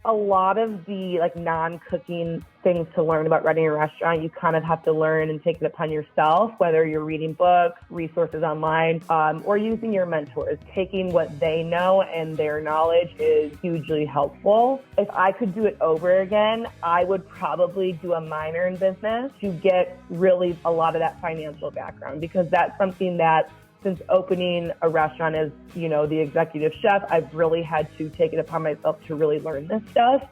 a lot of the non-cooking things to learn about running a restaurant, you kind of have to learn and take it upon yourself, whether you're reading books, resources online, or using your mentors. Taking what they know and their knowledge is hugely helpful. If I could do it over again, I would probably do a minor in business to get really a lot of that financial background, because that's something that, since opening a restaurant as, the executive chef, I've really had to take it upon myself to really learn this stuff,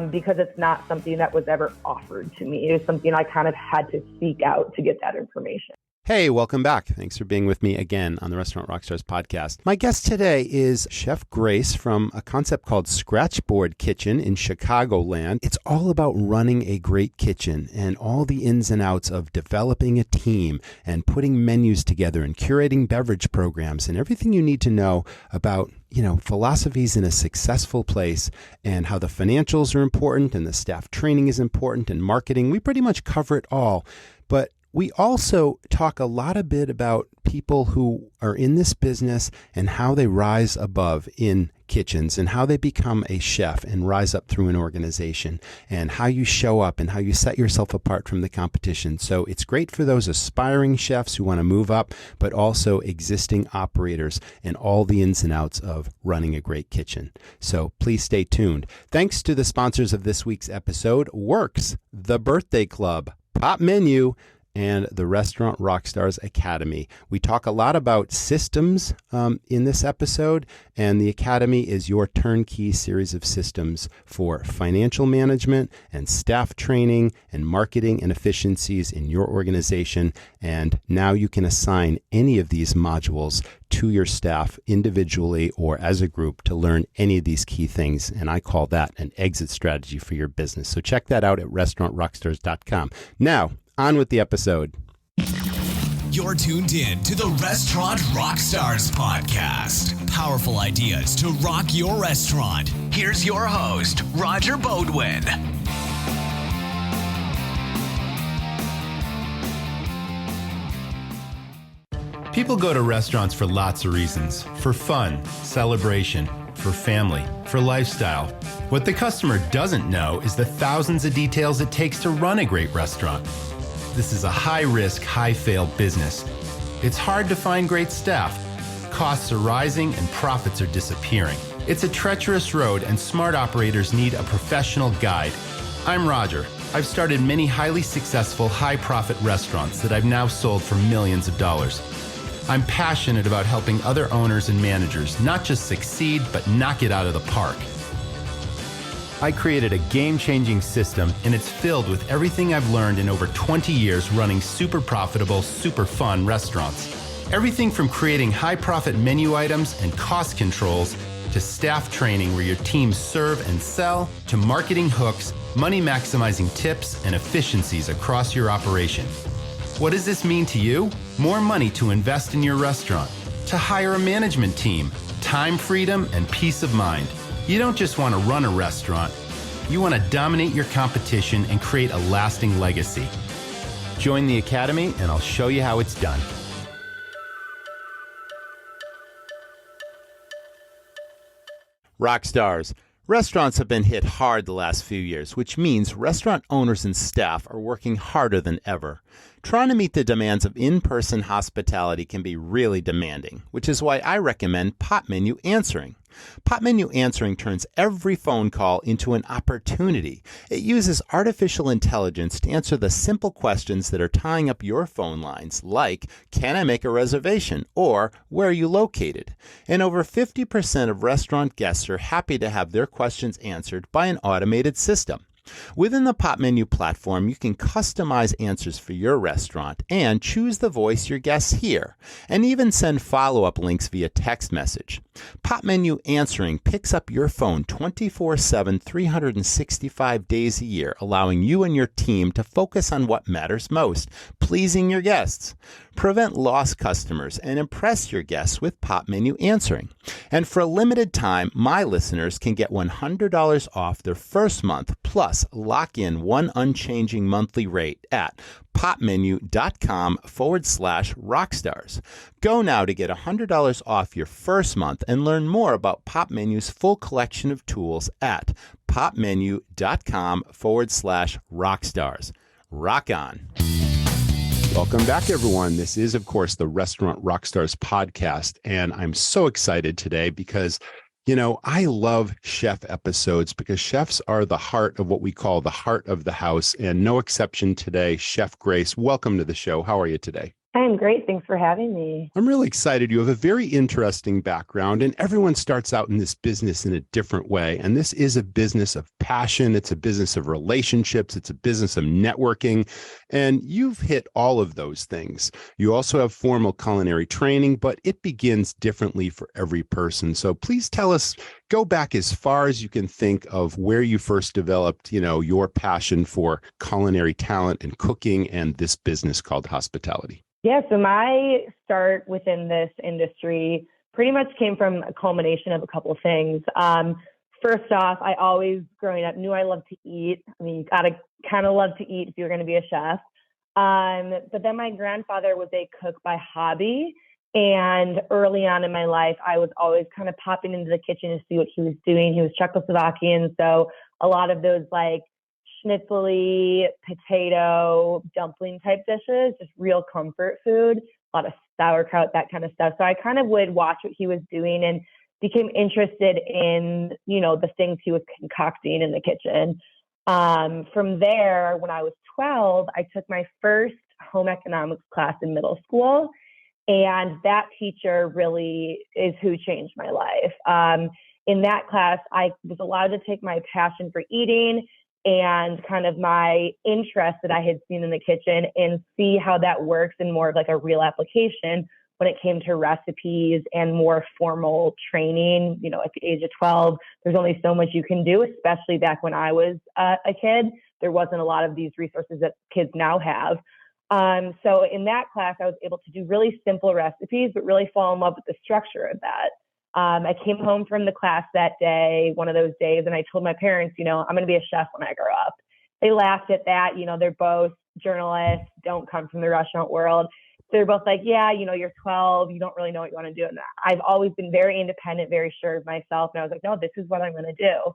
because it's not something that was ever offered to me. It was something I kind of had to seek out to get that information. Hey, welcome back. Thanks for being with me again on the Restaurant Rockstars Podcast. My guest today is Chef Grace from a concept called Scratchboard Kitchen in Chicagoland. It's all about running a great kitchen and all the ins and outs of developing a team and putting menus together and curating beverage programs and everything you need to know about philosophies in a successful place, and how the financials are important and the staff training is important and marketing. We pretty much cover it all. But we also talk a bit about people who are in this business and how they rise above in kitchens and how they become a chef and rise up through an organization, and how you show up and how you set yourself apart from the competition. So it's great for those aspiring chefs who want to move up, but also existing operators and all the ins and outs of running a great kitchen. So please stay tuned. Thanks to the sponsors of this week's episode, Works, The Birthday Club, Pop Menu, and the Restaurant Rockstars Academy. We talk a lot about systems in this episode, and the Academy is your turnkey series of systems for financial management and staff training and marketing and efficiencies in your organization. And now you can assign any of these modules to your staff individually or as a group to learn any of these key things. And I call that an exit strategy for your business. So check that out at restaurantrockstars.com. Now, on with the episode. You're tuned in to the Restaurant Rockstars Podcast. Powerful ideas to rock your restaurant. Here's your host, Roger Bodwin. People go to restaurants for lots of reasons. For fun, celebration, for family, for lifestyle. What the customer doesn't know is the thousands of details it takes to run a great restaurant. This is a high-risk, high-fail business. It's hard to find great staff. Costs are rising and profits are disappearing. It's a treacherous road, and smart operators need a professional guide. I'm Roger. I've started many highly successful, high-profit restaurants that I've now sold for millions of dollars. I'm passionate about helping other owners and managers not just succeed, but knock it out of the park. I created a game-changing system, and it's filled with everything I've learned in over 20 years running super profitable, super fun restaurants. Everything from creating high-profit menu items and cost controls to staff training where your teams serve and sell, to marketing hooks, money-maximizing tips, and efficiencies across your operation. What does this mean to you? More money to invest in your restaurant, to hire a management team, time freedom, and peace of mind. You don't just want to run a restaurant. You want to dominate your competition and create a lasting legacy. Join the Academy and I'll show you how it's done. Rockstars. Restaurants have been hit hard the last few years, which means restaurant owners and staff are working harder than ever. Trying to meet the demands of in-person hospitality can be really demanding, which is why I recommend Pop Menu Answering. Pop Menu Answering turns every phone call into an opportunity. It uses artificial intelligence to answer the simple questions that are tying up your phone lines, like, can I make a reservation? Or, where are you located? And over 50% of restaurant guests are happy to have their questions answered by an automated system. Within the Pop Menu platform, you can customize answers for your restaurant and choose the voice your guests hear, and even send follow-up links via text message. Pop Menu Answering picks up your phone 24/7, 365 days a year, allowing you and your team to focus on what matters most, pleasing your guests. Prevent lost customers and impress your guests with Pop Menu Answering. And for a limited time, my listeners can get $100 off their first month, plus lock in one unchanging monthly rate at popmenu.com/rockstars. Go now to get $100 off your first month and learn more about Pop Menu's full collection of tools at popmenu.com/rockstars. Rock on. Welcome back, everyone. This is, of course, the Restaurant Rockstars podcast, and I'm so excited today because I love chef episodes because chefs are the heart of what we call the heart of the house, and no exception today. Chef Grace, welcome to the show. How are you today? I'm great. Thanks for having me. I'm really excited. You have a very interesting background, and everyone starts out in this business in a different way. And this is a business of passion. It's a business of relationships. It's a business of networking. And you've hit all of those things. You also have formal culinary training, but it begins differently for every person. So please tell us, go back as far as you can think of where you first developed, your passion for culinary talent and cooking and this business called hospitality. Yeah, so my start within this industry pretty much came from a culmination of a couple of things. First off, I always, growing up, knew I loved to eat. I mean, you gotta kind of love to eat if you're going to be a chef. But then my grandfather was a cook by hobby. And early on in my life, I was always kind of popping into the kitchen to see what he was doing. He was Czechoslovakian, so a lot of those like schnitzel-y, potato, dumpling type dishes, just real comfort food, a lot of sauerkraut, that kind of stuff. So I kind of would watch what he was doing and became interested in, the things he was concocting in the kitchen. From there, when I was 12, I took my first home economics class in middle school. And that teacher really is who changed my life. In that class, I was allowed to take my passion for eating and kind of my interest that I had seen in the kitchen and see how that works in more of like a real application when it came to recipes and more formal training. At the age of 12, there's only so much you can do, especially back when I was a kid. There wasn't a lot of these resources that kids now have. So in that class, I was able to do really simple recipes, but really fall in love with the structure of that. I came home from the class that day, one of those days, and I told my parents, I'm going to be a chef when I grow up. They laughed at that. They're both journalists, don't come from the restaurant world. So they're both like, yeah, you're 12, you don't really know what you want to do. And I've always been very independent, very sure of myself. And I was like, no, this is what I'm going to do.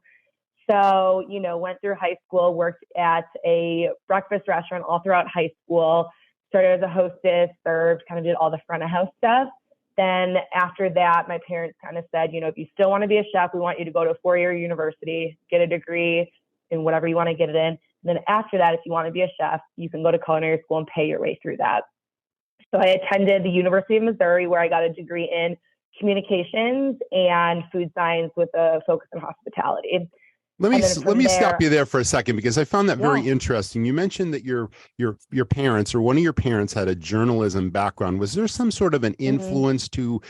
So, went through high school, worked at a breakfast restaurant all throughout high school, started as a hostess, served, kind of did all the front of house stuff. Then after that, my parents kind of said, if you still want to be a chef, we want you to go to a 4-year university, get a degree in whatever you want to get it in. And then after that, if you want to be a chef, you can go to culinary school and pay your way through that. So I attended the University of Missouri, where I got a degree in communications and food science with a focus on hospitality. Let me stop you there for a second, because I found that very interesting. You mentioned that your parents, or one of your parents, had a journalism background. Was there some sort of an influence to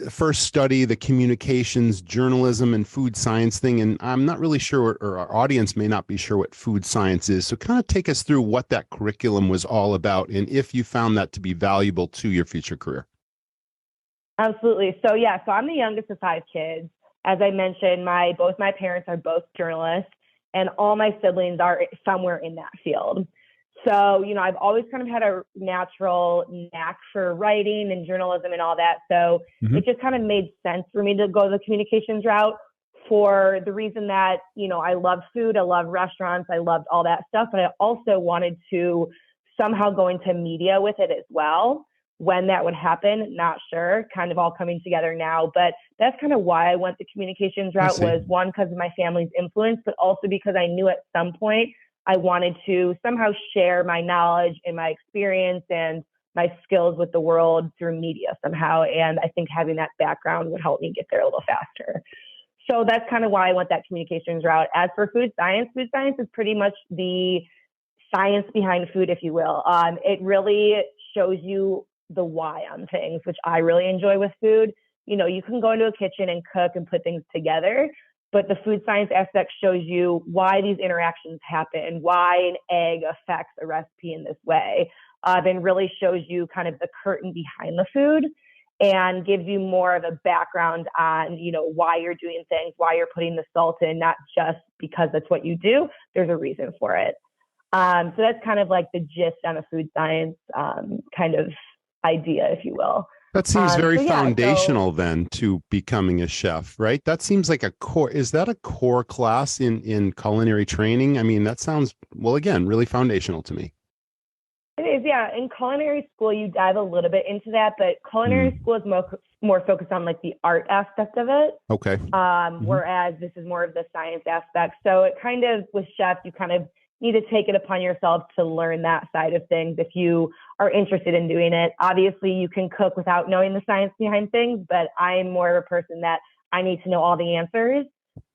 first study the communications, journalism, and food science thing? And I'm not really sure, or our audience may not be sure, what food science is. So kind of take us through what that curriculum was all about, and if you found that to be valuable to your future career. Absolutely. So I'm the youngest of 5 kids. As I mentioned, both my parents are both journalists, and all my siblings are somewhere in that field. So, I've always kind of had a natural knack for writing and journalism and all that. So it just kind of made sense for me to go the communications route, for the reason that, I love food, I love restaurants, I loved all that stuff, but I also wanted to somehow go into media with it as well. When that would happen, not sure, kind of all coming together now. But that's kind of why I went the communications route, was one, because of my family's influence, but also because I knew at some point I wanted to somehow share my knowledge and my experience and my skills with the world through media somehow. And I think having that background would help me get there a little faster. So that's kind of why I went that communications route. As for food science is pretty much the science behind food, if you will. It really shows you the why on things, which I really enjoy with food. You can go into a kitchen and cook and put things together, but the food science aspect shows you why these interactions happen, why an egg affects a recipe in this way, and really shows you kind of the curtain behind the food and gives you more of a background on, why you're doing things, why you're putting the salt in, not just because that's what you do. There's a reason for it. So that's kind of like the gist on a food science kind of idea, if you will. That seems very so yeah, foundational then to becoming a chef, right? That seems like a core. Is that a core class in culinary training? I mean, that sounds, well, again, really foundational to me. It is, yeah. In culinary school, you dive a little bit into that, but culinary school is more focused on like the art aspect of it. Okay. Whereas this is more of the science aspect. So it kind of, with chefs, you kind of need to take it upon yourself to learn that side of things if you are interested in doing it. Obviously, you can cook without knowing the science behind things, but I'm more of a person that I need to know all the answers.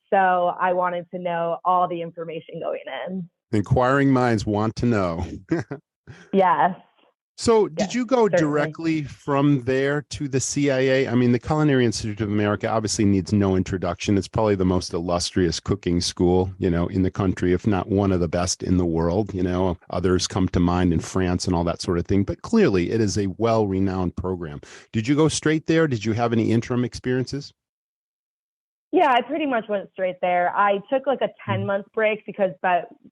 So I wanted to know all the information going in. Inquiring minds want to know. Yes. So did you go certainly. directly from there to the CIA? I mean, the Culinary Institute of America obviously needs no introduction. It's probably the most illustrious cooking school, in the country, if not one of the best in the world. Others come to mind in France and all that sort of thing. But clearly, it is a well-renowned program. Did you go straight there? Did you have any interim experiences? Yeah, I pretty much went straight there. I took like a 10-month break because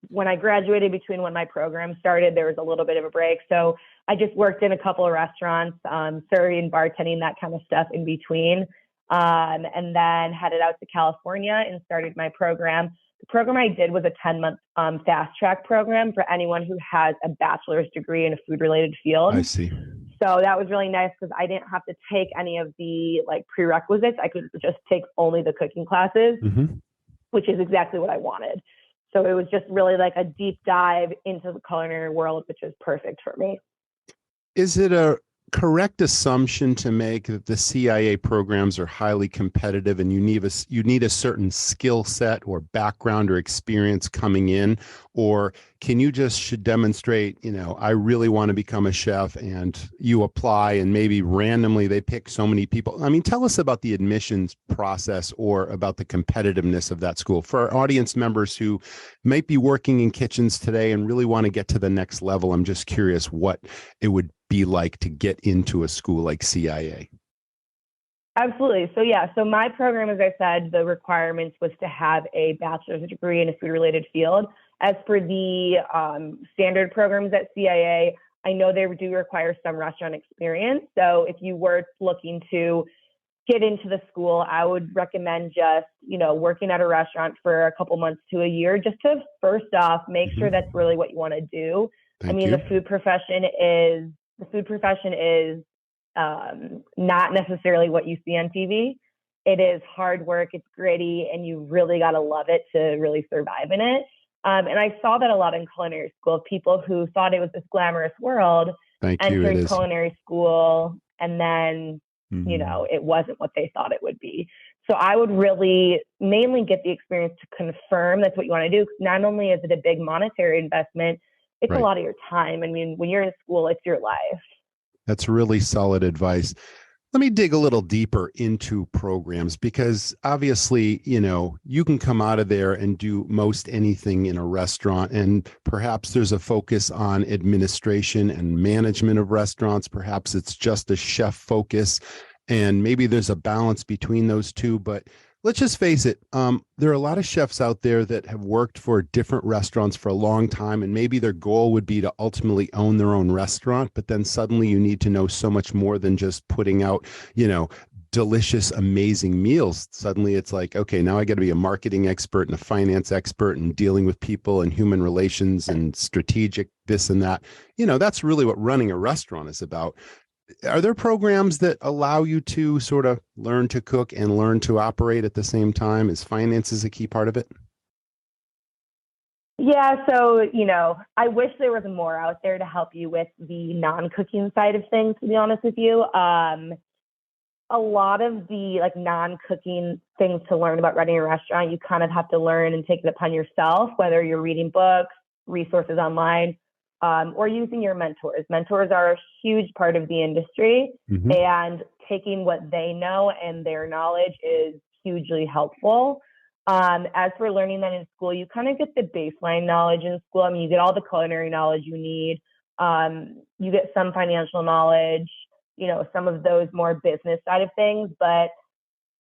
when I graduated, between when my program started, there was a little bit of a break. So I just worked in a couple of restaurants, serving, bartending, that kind of stuff in between. And then headed out to California and started my program. The program I did was a 10-month fast track program for anyone who has a bachelor's degree in a food related field. I see. So that was really nice because I didn't have to take any of the prerequisites. I could just take only the cooking classes, which is exactly what I wanted. So it was just really like a deep dive into the culinary world, which is perfect for me. Is it a correct assumption to make that the CIA programs are highly competitive and you need a certain skill set or background or experience coming in? Or can you just should demonstrate, I really want to become a chef, and you apply and maybe randomly they pick so many people? I mean, tell us about the admissions process or about the competitiveness of that school for our audience members who might be working in kitchens today and really want to get to the next level. I'm just curious what it would be like to get into a school like CIA. Absolutely. So my program, as I said, the requirements was to have a bachelor's degree in a food related field. As for the standard programs at CIA, I know they do require some restaurant experience. So if you were looking to get into the school, I would recommend just, working at a restaurant for a couple months to a year, just to first off, make sure that's really what you want to do. Thank you. The food profession is not necessarily what you see on TV. It is hard work, it's gritty, and you really got to love it to really survive in it. And I saw that a lot in culinary school, people who thought it was this glamorous world, entered culinary school, and then, it wasn't what they thought it would be. So I would really mainly get the experience to confirm that's what you want to do. Not only is it a big monetary investment, it's a lot of your time. I mean, when you're in school, it's your life. That's really solid advice. Let me dig a little deeper into programs because obviously, you can come out of there and do most anything in a restaurant, and perhaps there's a focus on administration and management of restaurants. Perhaps it's just a chef focus, and maybe there's a balance between those two. But let's just face it, there are a lot of chefs out there that have worked for different restaurants for a long time, and maybe their goal would be to ultimately own their own restaurant, but then suddenly you need to know so much more than just putting out, delicious, amazing meals. Suddenly it's like, okay, now I got to be a marketing expert and a finance expert and dealing with people and human relations and strategic this and that. That's really what running a restaurant is about. Are there programs that allow you to sort of learn to cook and learn to operate at the same time? Is finances a key part of it? Yeah. So, I wish there was more out there to help you with the non-cooking side of things, to be honest with you. A lot of the non-cooking things to learn about running a restaurant, you kind of have to learn and take it upon yourself, whether you're reading books, resources online, or using your mentors. Mentors are a huge part of the industry, and taking what they know and their knowledge is hugely helpful. As for learning that in school, you kind of get the baseline knowledge in school. I mean, you get all the culinary knowledge you need. You get some financial knowledge, some of those more business side of things. But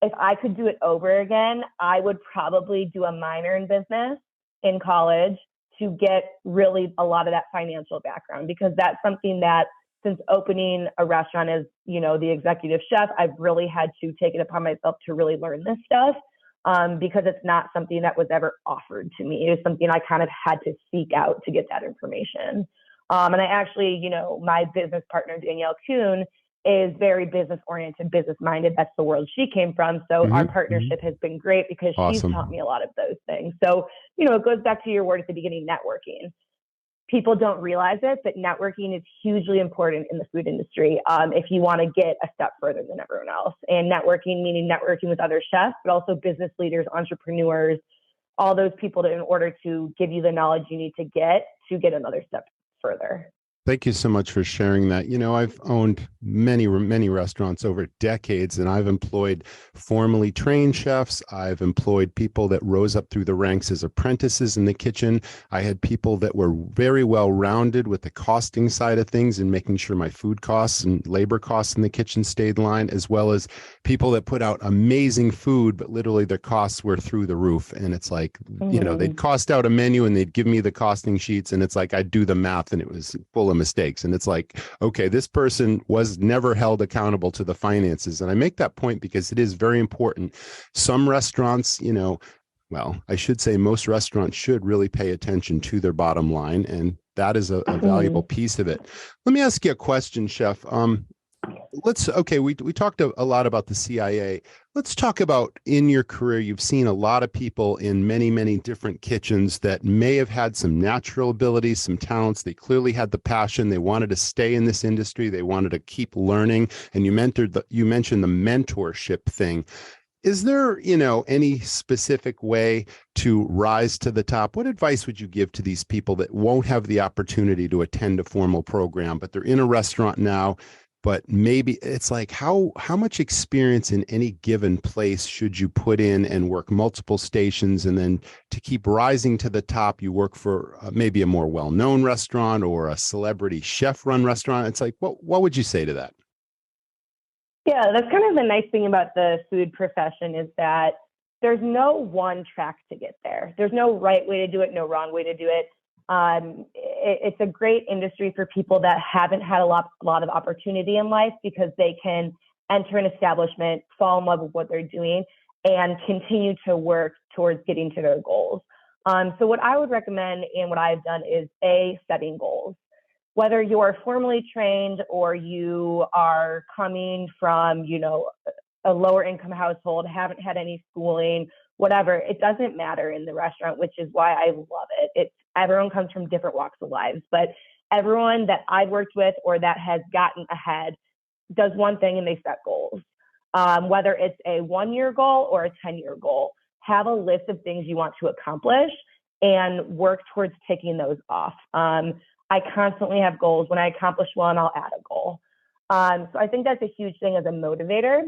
if I could do it over again, I would probably do a minor in business in college, to get really a lot of that financial background, because that's something that since opening a restaurant as, the executive chef, I've really had to take it upon myself to really learn this stuff, because it's not something that was ever offered to me. It was something I kind of had to seek out to get that information. And I actually, my business partner, Danielle Kuhn, is very business oriented, business minded. That's the world she came from. So our partnership has been great because she's taught me a lot of those things. So, it goes back to your word at the beginning, networking. People don't realize it, but networking is hugely important in the food industry if you want to get a step further than everyone else. And networking, meaning networking with other chefs, but also business leaders, entrepreneurs, all those people in order to give you the knowledge you need to get another step further. Thank you so much for sharing that. I've owned many restaurants over decades, and I've employed formally trained chefs. I've employed people that rose up through the ranks as apprentices in the kitchen. I had people that were very well rounded with the costing side of things and making sure my food costs and labor costs in the kitchen stayed in line, as well as people that put out amazing food, but literally their costs were through the roof. And it's like, they'd cost out a menu and they'd give me the costing sheets, and it's like I'd do the math and it was full of mistakes. And it's like, okay, this person was never held accountable to the finances. And I make that point because it is very important. Some restaurants, I should say most restaurants should really pay attention to their bottom line. And that is a valuable piece of it. Let me ask you a question, Chef. We talked a lot about the CIA. Let's talk about, in your career, you've seen a lot of people in many, many different kitchens that may have had some natural abilities, some talents. They clearly had the passion. They wanted to stay in this industry. They wanted to keep learning. And you mentioned the mentorship thing. Is there, any specific way to rise to the top? What advice would you give to these people that won't have the opportunity to attend a formal program, but they're in a restaurant now? But maybe it's like, how much experience in any given place should you put in and work multiple stations? And then to keep rising to the top, you work for maybe a more well-known restaurant or a celebrity chef-run restaurant. It's like, what would you say to that? Yeah, that's kind of the nice thing about the food profession is that there's no one track to get there. There's no right way to do it, no wrong way to do it. It's a great industry for people that haven't had a lot of opportunity in life, because they can enter an establishment, fall in love with what they're doing, and continue to work towards getting to their goals. So what I would recommend and what I've done is setting goals. Whether you're formally trained or you are coming from, a lower income household, haven't had any schooling, whatever, it doesn't matter in the restaurant, which is why I love it. Everyone comes from different walks of lives, but everyone that I've worked with or that has gotten ahead does one thing, and they set goals. Whether it's a 1-year goal or a 10-year goal, have a list of things you want to accomplish and work towards taking those off. I constantly have goals. When I accomplish one, I'll add a goal. So I think that's a huge thing as a motivator.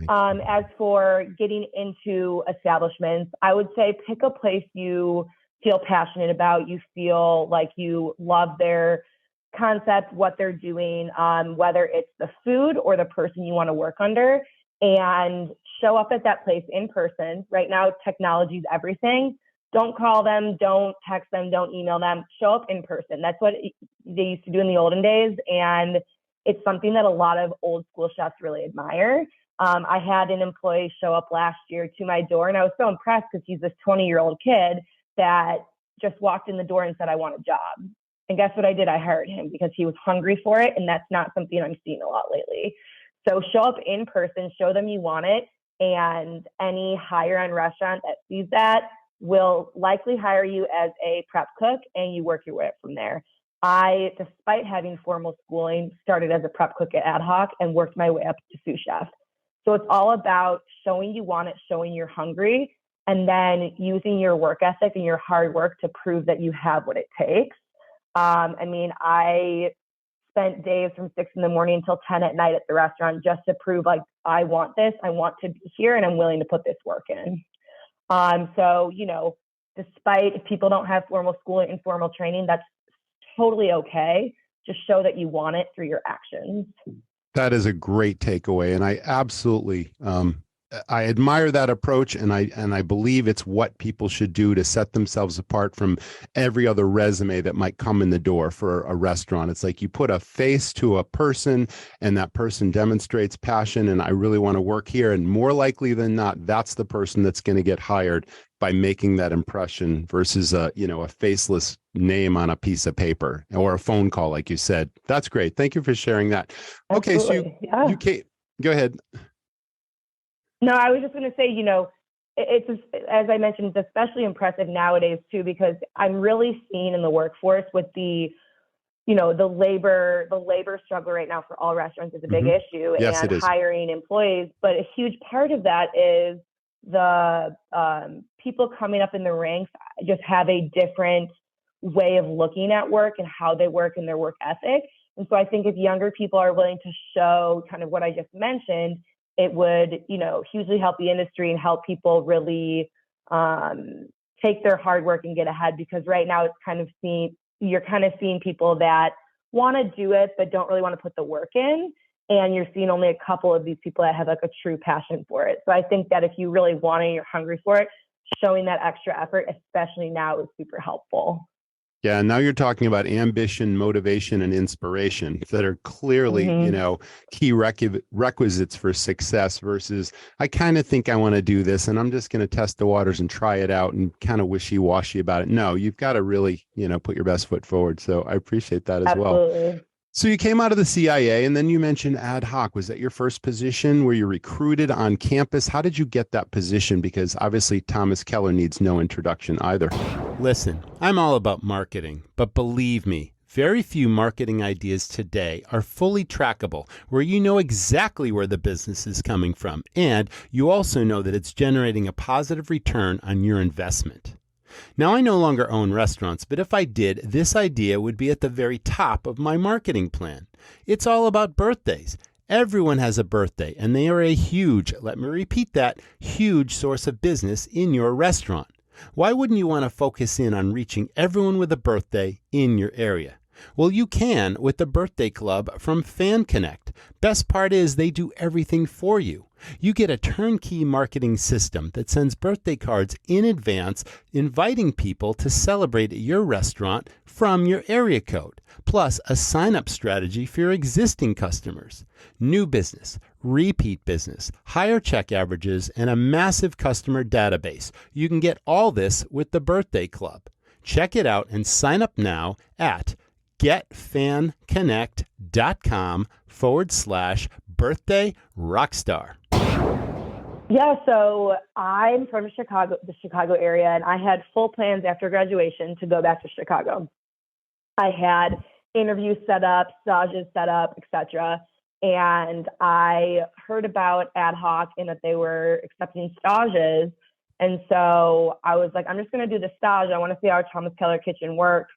As for getting into establishments, I would say pick a place you feel passionate about, you feel like you love their concept, what they're doing, whether it's the food or the person you want to work under, and show up at that place in person. Right now, technology is everything. Don't call them, don't text them, don't email them. Show up in person. That's what they used to do in the olden days, and it's something that a lot of old school chefs really admire. I had an employee show up last year to my door, and I was so impressed because he's this 20-year-old kid that just walked in the door and said, I want a job. And guess what I did? I hired him because he was hungry for it, and that's not something I'm seeing a lot lately. So show up in person, show them you want it, and any higher-end restaurant that sees that will likely hire you as a prep cook, and you work your way up from there. I, despite having formal schooling, started as a prep cook at Ad Hoc and worked my way up to sous chef. So it's all about showing you want it, showing you're hungry, and then using your work ethic and your hard work to prove that you have what it takes. I spent days from 6 in the morning until 10 at night at the restaurant just to prove, like, I want this, I want to be here, and I'm willing to put this work in. Despite if people don't have formal schooling and formal training, that's totally okay. Just show that you want it through your actions. That is a great takeaway. And I absolutely I admire that approach, and I believe it's what people should do to set themselves apart from every other resume that might come in the door for a restaurant. It's like you put a face to a person, and that person demonstrates passion, and I really want to work here. And more likely than not, that's the person that's going to get hired by making that impression versus a faceless name on a piece of paper or a phone call, like you said. That's great. Thank you for sharing that. Okay, Absolutely. so you can't go ahead. No, I was just going to say, it's as I mentioned, it's especially impressive nowadays too, because I'm really seeing in the workforce with the labor struggle right now for all restaurants is a big issue, Yes, and it is. hiring employees. But a huge part of that is the people coming up in the ranks just have a different way of looking at work and how they work and their work ethic. And so I think if younger people are willing to show kind of what I just mentioned, it would, hugely help the industry and help people really take their hard work and get ahead. Because right now you're kind of seeing people that want to do it, but don't really want to put the work in. And you're seeing only a couple of these people that have like a true passion for it. So I think that if you really want it and you're hungry for it, showing that extra effort, especially now, is super helpful. Yeah, now you're talking about ambition, motivation, and inspiration that are clearly, key requisites for success versus I kind of think I want to do this and I'm just going to test the waters and try it out and kind of wishy-washy about it. No, you've got to really, put your best foot forward. So I appreciate that as Absolutely. well. So you came out of the CIA and then you mentioned ad hoc. Was that your first position? Were you recruited on campus? How did you get that position? Because obviously Thomas Keller needs no introduction either. Listen, I'm all about marketing, but believe me, very few marketing ideas today are fully trackable, where you know exactly where the business is coming from, and you also know that it's generating a positive return on your investment. Now, I no longer own restaurants, but if I did, this idea would be at the very top of my marketing plan. It's all about birthdays. Everyone has a birthday, and they are a huge, let me repeat that, huge source of business in your restaurant. Why wouldn't you want to focus in on reaching everyone with a birthday in your area? Well, you can with the Birthday Club from Fan Connect. Best part is they do everything for you. You get a turnkey marketing system that sends birthday cards in advance, inviting people to celebrate at your restaurant from your area code, plus a sign-up strategy for your existing customers. New business, repeat business, higher check averages, and a massive customer database. You can get all this with the Birthday Club. Check it out and sign up now at getfanconnect.com/birthday rockstar. Yeah, so I'm from Chicago, the Chicago area, and I had full plans after graduation to go back to Chicago. I had interviews set up, stages set up, etc. And I heard about ad hoc and that they were accepting stages. And so I was like, I'm just going to do the stage. I want to see how Thomas Keller Kitchen works.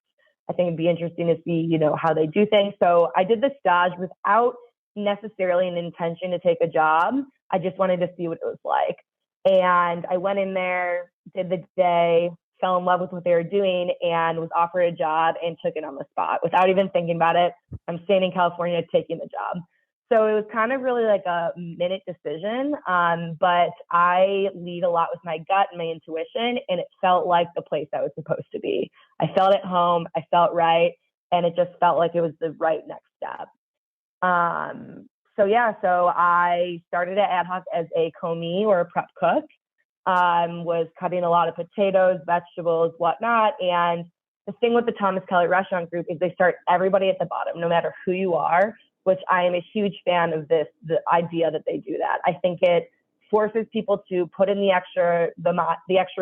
I think it'd be interesting to see, how they do things. So I did the stage without necessarily an intention to take a job. I just wanted to see what it was like. And I went in there, did the day, fell in love with what they were doing, and was offered a job and took it on the spot without even thinking about it. I'm staying in California, taking the job. So it was kind of really like a minute decision. But I lead a lot with my gut and my intuition, and it felt like the place I was supposed to be. I felt at home. I felt right. And it just felt like it was the right next step. So I started at Ad Hoc as a commis or a prep cook, was cutting a lot of potatoes, vegetables, whatnot. And the thing with the Thomas Keller Restaurant Group is they start everybody at the bottom, no matter who you are, which I am a huge fan of the idea that they do that. I think it forces people to put in the extra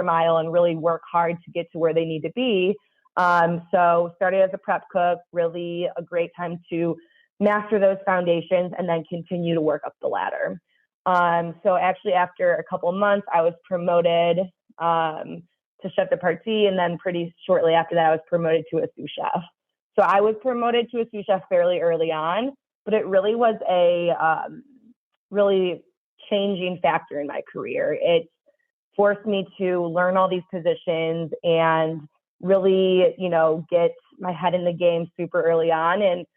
mile and really work hard to get to where they need to be. So started as a prep cook, really a great time to master those foundations and then continue to work up the ladder. So actually after a couple of months, I was promoted to chef de partie, and then pretty shortly after that, I was promoted to a sous chef. So I was promoted to a sous chef fairly early on, but it really was a really changing factor in my career. It forced me to learn all these positions and really, get my head in the game super early on. And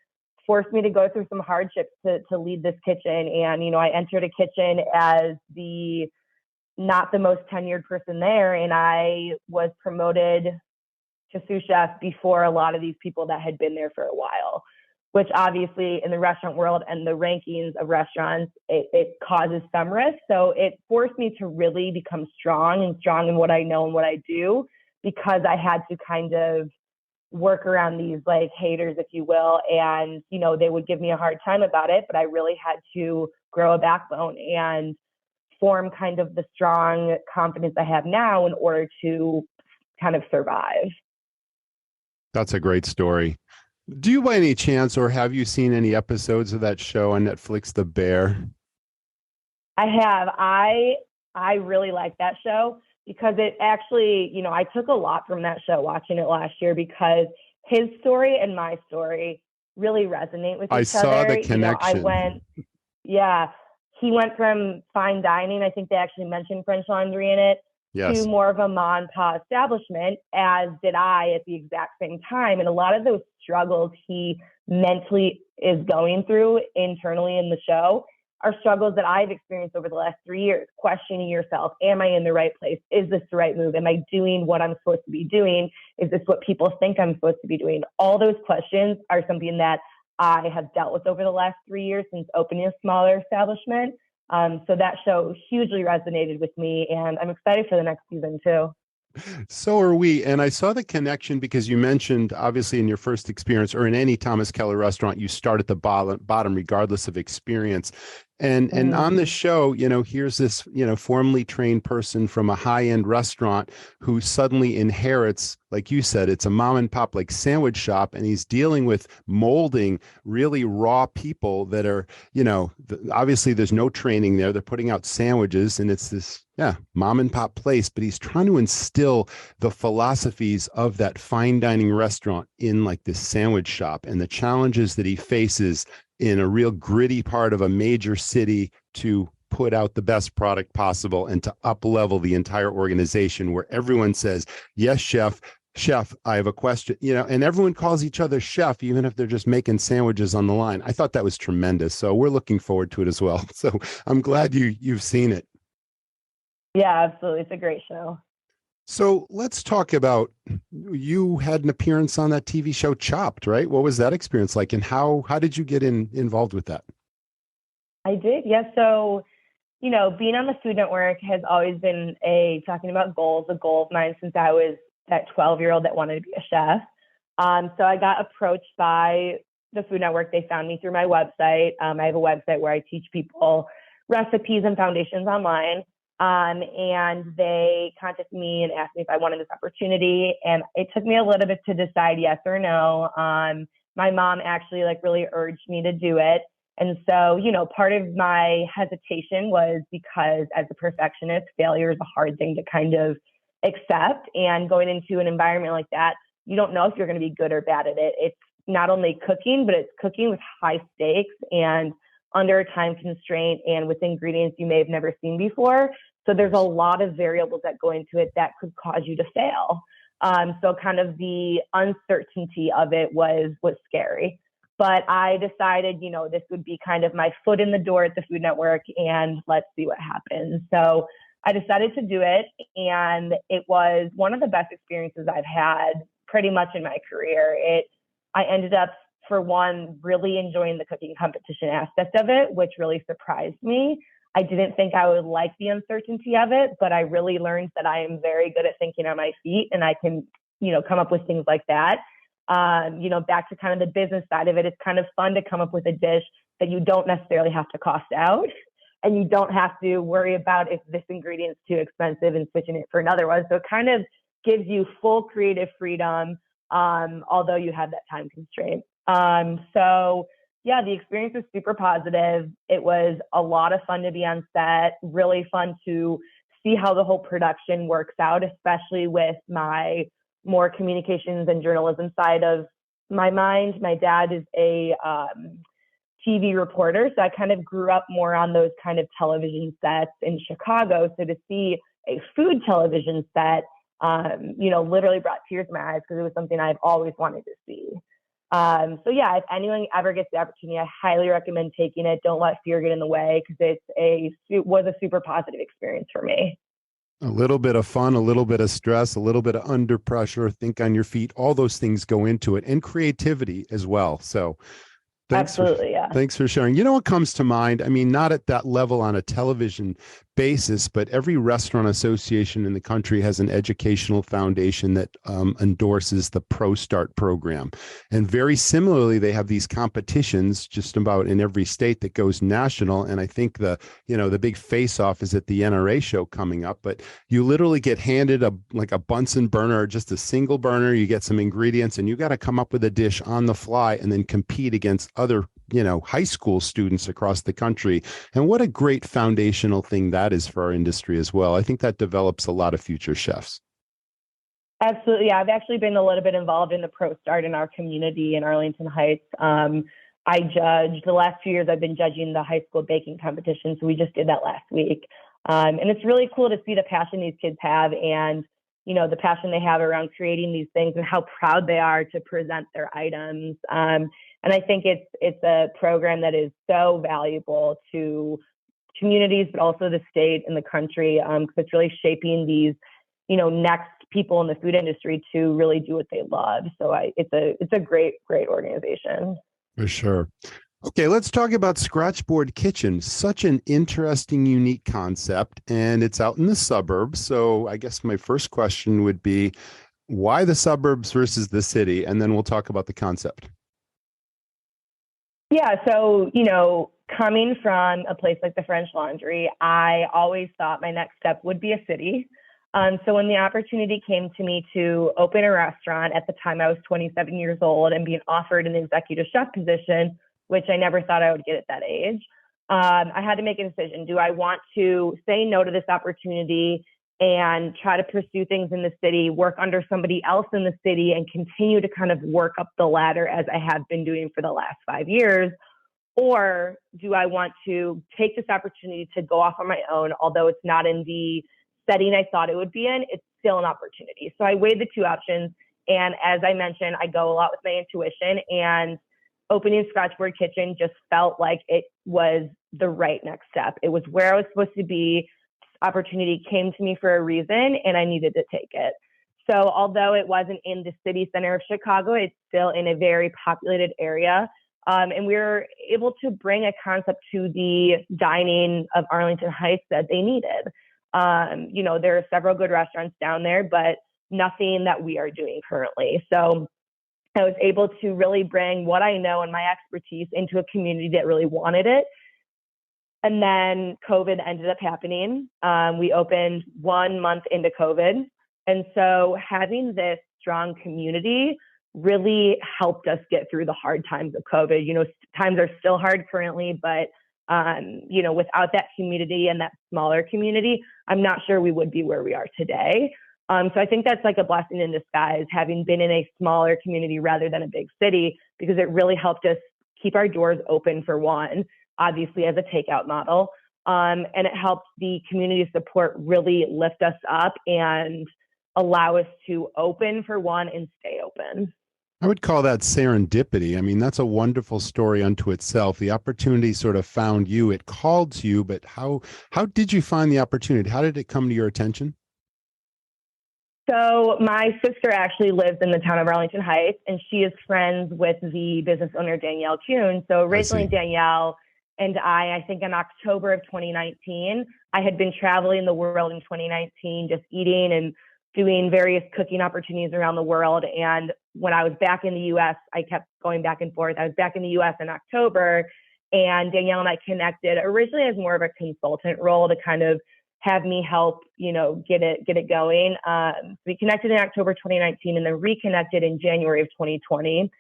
forced me to go through some hardships to lead this kitchen. And, I entered a kitchen as not the most tenured person there. And I was promoted to sous chef before a lot of these people that had been there for a while, which obviously in the restaurant world and the rankings of restaurants, it causes some risk. So it forced me to really become strong in what I know and what I do, because I had to kind of work around these like haters, if you will. And, they would give me a hard time about it, but I really had to grow a backbone and form kind of the strong confidence I have now in order to kind of survive. That's a great story. Do you by any chance, or have you seen any episodes of that show on Netflix, The Bear? I have. I really like that show because it actually, I took a lot from that show watching it last year, because his story and my story really resonate with each other. I saw the connection. He went from fine dining, I think they actually mentioned French Laundry in it, yes, to more of a mom and pop establishment, as did I at the exact same time. And a lot of those struggles he mentally is going through internally in the show are struggles that I've experienced over the last 3 years, questioning yourself. Am I in the right place? Is this the right move? Am I doing what I'm supposed to be doing? Is this what people think I'm supposed to be doing? All those questions are something that I have dealt with over the last 3 years since opening a smaller establishment. So that show hugely resonated with me, and I'm excited for the next season too. So are we. And I saw the connection because you mentioned, obviously, in your first experience or in any Thomas Keller restaurant, you start at the bottom regardless of experience. And on the show, here's this, formerly trained person from a high-end restaurant who suddenly inherits, like you said, it's a mom and pop like sandwich shop, and he's dealing with molding really raw people that are, obviously there's no training there. They're putting out sandwiches, and it's this mom and pop place, but he's trying to instill the philosophies of that fine dining restaurant in like this sandwich shop, and the challenges that he faces in a real gritty part of a major city to put out the best product possible and to up level the entire organization, where everyone says, yes, chef, I have a question, and everyone calls each other chef, even if they're just making sandwiches on the line. I thought that was tremendous. So we're looking forward to it as well. So I'm glad you've seen it. Yeah, absolutely. It's a great show. So let's talk about, you had an appearance on that TV show Chopped, right? What was that experience like, and how did you get involved with that? I did, yes. So, being on the Food Network has always been talking about goals, a goal of mine since I was that 12-year-old that wanted to be a chef. So I got approached by the Food Network. They found me through my website. I have a website where I teach people recipes and foundations online. And they contacted me and asked me if I wanted this opportunity. And it took me a little bit to decide yes or no. My mom actually really urged me to do it. And so, part of my hesitation was because as a perfectionist, failure is a hard thing to kind of accept. And going into an environment like that, you don't know if you're going to be good or bad at it. It's not only cooking, but it's cooking with high stakes and under a time constraint and with ingredients you may have never seen before. So there's a lot of variables that go into it that could cause you to fail. So kind of the uncertainty of it was scary. But I decided, this would be kind of my foot in the door at the Food Network, and let's see what happens. So I decided to do it, and it was one of the best experiences I've had pretty much in my career. I ended up, for one, really enjoying the cooking competition aspect of it, which really surprised me. I didn't think I would like the uncertainty of it, but I really learned that I am very good at thinking on my feet, and I can, come up with things like that. Back to kind of the business side of it, it's kind of fun to come up with a dish that you don't necessarily have to cost out, and you don't have to worry about if this ingredient's too expensive and switching it for another one. So it kind of gives you full creative freedom, although you have that time constraint. The experience was super positive. It was a lot of fun to be on set, really fun to see how the whole production works out, especially with my more communications and journalism side of my mind. My dad is a TV reporter, so I kind of grew up more on those kind of television sets in Chicago. So to see a food television set, literally brought tears to my eyes because it was something I've always wanted to see. So yeah, if anyone ever gets the opportunity, I highly recommend taking it. Don't let fear get in the way, because it was a super positive experience for me. A little bit of fun, a little bit of stress, a little bit of under pressure, think on your feet, all those things go into it, and creativity as well. So Absolutely, yeah. thanks for sharing. You know what comes to mind? I mean, not at that level on a television basis, but every restaurant association in the country has an educational foundation that endorses the Pro Start program. And very similarly, they have these competitions just about in every state that goes national. And I think the big face-off is at the NRA show coming up, but you literally get handed a Bunsen burner, or just a single burner. You get some ingredients and you got to come up with a dish on the fly and then compete against other high school students across the country. And what a great foundational thing that is for our industry as well. I think that develops a lot of future chefs. Absolutely. Yeah, I've actually been a little bit involved in the Pro Start in our community in Arlington Heights. I judged the last 2 years. I've been judging the high school baking competition. So we just did that last week. And it's really cool to see the passion these kids have, and the passion they have around creating these things and how proud they are to present their items. And I think it's a program that is so valuable to communities, but also the state and the country, because it's really shaping these, next people in the food industry to really do what they love. So it's a great organization. For sure. Okay, let's talk about Scratchboard Kitchen. Such an interesting, unique concept, and it's out in the suburbs. So I guess my first question would be, why the suburbs versus the city? And then we'll talk about the concept. Yeah, so, coming from a place like the French Laundry, I always thought my next step would be a city. So when the opportunity came to me to open a restaurant, at the time I was 27 years old and being offered an executive chef position, which I never thought I would get at that age, I had to make a decision. Do I want to say no to this opportunity and try to pursue things in the city, work under somebody else in the city, and continue to kind of work up the ladder as I have been doing for the last 5 years? Or do I want to take this opportunity to go off on my own, although it's not in the setting I thought it would be in, it's still an opportunity. So I weighed the two options. And as I mentioned, I go a lot with my intuition, and opening Scratchboard Kitchen just felt like it was the right next step. It was where I was supposed to be. Opportunity came to me for a reason, and I needed to take it. So although it wasn't in the city center of Chicago, it's still in a very populated area. And we were able to bring a concept to the dining of Arlington Heights that they needed. There are several good restaurants down there, but nothing that we are doing currently. So I was able to really bring what I know and my expertise into a community that really wanted it. And then COVID ended up happening. We opened 1 month into COVID. And so having this strong community really helped us get through the hard times of COVID. Times are still hard currently, but, without that community and that smaller community, I'm not sure we would be where we are today. So I think that's like a blessing in disguise, having been in a smaller community rather than a big city, because it really helped us keep our doors open, for one, obviously as a takeout model. And it helped the community support really lift us up and allow us to open, for one, and stay open. I would call that serendipity. I mean, that's a wonderful story unto itself. The opportunity sort of found you, it called to you, but how did you find the opportunity? How did it come to your attention? So my sister actually lives in the town of Arlington Heights, and she is friends with the business owner, Danielle Kuhn. So originally Danielle and I think in October of 2019, I had been traveling the world in 2019, just eating and doing various cooking opportunities around the world. And when I was back in the U.S., I kept going back and forth. I was back in the U.S. in October, and Danielle and I connected originally as more of a consultant role to kind of have me help, get it going. We connected in October 2019 and then reconnected in January of 2020.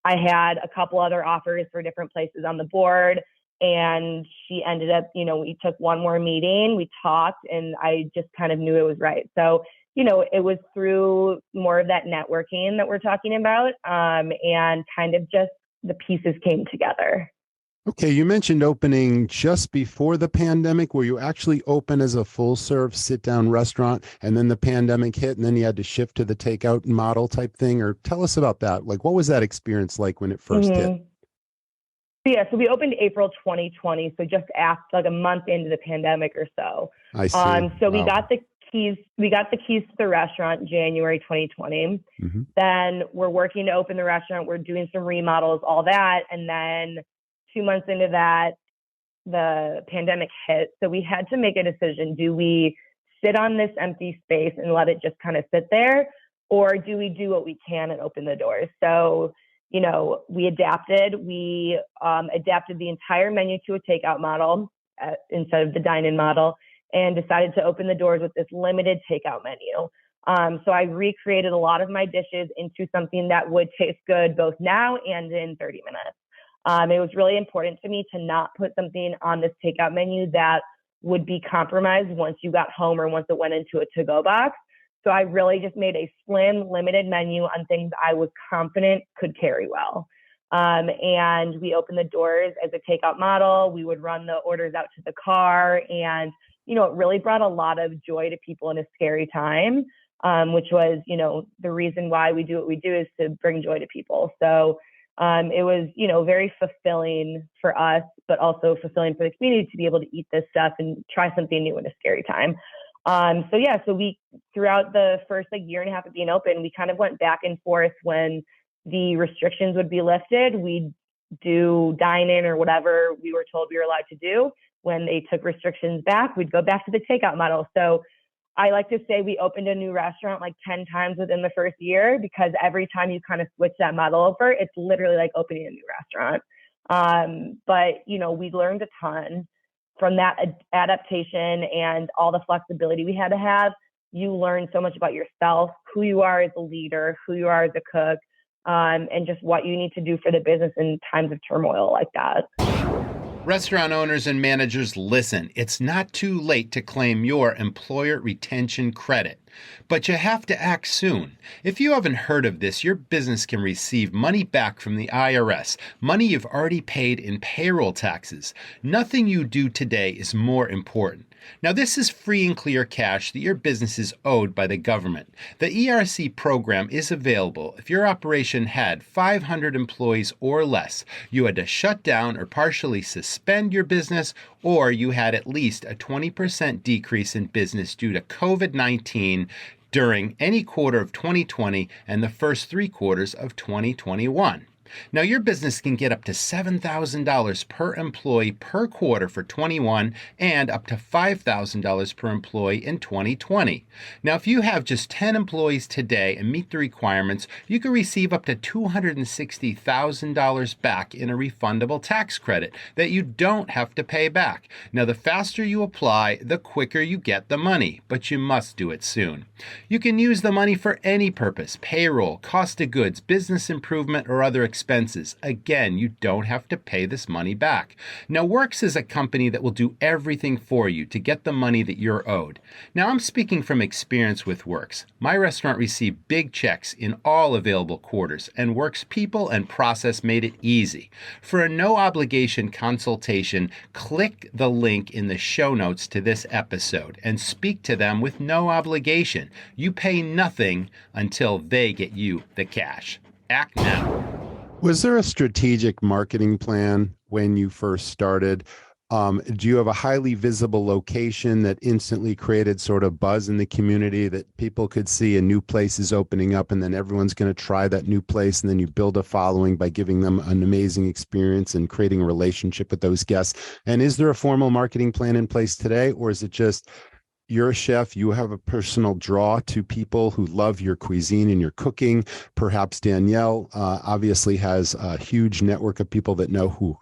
I had a couple other offers for different places on the board, and she ended up, we took one more meeting, we talked, and I just kind of knew it was right. So, it was through more of that networking that we're talking about, and kind of just the pieces came together. Okay, you mentioned opening just before the pandemic. Were you actually open as a full-serve sit-down restaurant, and then the pandemic hit, and then you had to shift to the takeout model type thing? Or tell us about that. Like, what was that experience like when it first hit? So we opened April 2020, so just after, like a month into the pandemic or so. I see. So we got the keys. We got the keys to the restaurant January 2020. Mm-hmm. Then we're working to open the restaurant. We're doing some remodels, all that, and then 2 months into that, the pandemic hit. So we had to make a decision. Do we sit on this empty space and let it just kind of sit there? Or do we do what we can and open the doors? So, we adapted. We adapted the entire menu to a takeout model instead of the dine-in model, and decided to open the doors with this limited takeout menu. So I recreated a lot of my dishes into something that would taste good both now and in 30 minutes. It was really important to me to not put something on this takeout menu that would be compromised once you got home or once it went into a to-go box. So I really just made a slim, limited menu on things I was confident could carry well. And we opened the doors as a takeout model. We would run the orders out to the car. And, it really brought a lot of joy to people in a scary time, which was, the reason why we do what we do is to bring joy to people. So it was, very fulfilling for us, but also fulfilling for the community to be able to eat this stuff and try something new in a scary time. So we, throughout the first year and a half of being open, we kind of went back and forth when the restrictions would be lifted. We'd do dine-in or whatever we were told we were allowed to do. When they took restrictions back, we'd go back to the takeout model. So I like to say we opened a new restaurant 10 times within the first year, because every time you kind of switch that model over, it's literally like opening a new restaurant. But we learned a ton from that adaptation and all the flexibility we had to have. You learn so much about yourself, who you are as a leader, who you are as a cook, and just what you need to do for the business in times of turmoil like that. Restaurant owners and managers, listen, it's not too late to claim your employer retention credit, but you have to act soon. If you haven't heard of this, your business can receive money back from the IRS, money you've already paid in payroll taxes. Nothing you do today is more important. Now, this is free and clear cash that your business is owed by the government. The ERC program is available if your operation had 500 employees or less, you had to shut down or partially suspend your business, or you had at least a 20% decrease in business due to COVID-19 during any quarter of 2020 and the first 3 quarters of 2021. Now, your business can get up to $7,000 per employee per quarter for 21 and up to $5,000 per employee in 2020. Now, if you have just 10 employees today and meet the requirements, you can receive up to $260,000 back in a refundable tax credit that you don't have to pay back. Now, the faster you apply, the quicker you get the money, but you must do it soon. You can use the money for any purpose: payroll, cost of goods, business improvement, or other expenses. Again, you don't have to pay this money back. Now, Works is a company that will do everything for you to get the money that you're owed. Now, I'm speaking from experience with Works. My restaurant received big checks in all available quarters, and Works people and process made it easy. For a no-obligation consultation, click the link in the show notes to this episode and speak to them with no obligation. You pay nothing until they get you the cash. Act now. Was there a strategic marketing plan when you first started? Do you have a highly visible location that instantly created sort of buzz in the community that people could see a new place is opening up and then everyone's going to try that new place, and then you build a following by giving them an amazing experience and creating a relationship with those guests? And is there a formal marketing plan in place today, or is it just you're a chef, you have a personal draw to people who love your cuisine and your cooking? Perhaps Danielle obviously has a huge network of people that know who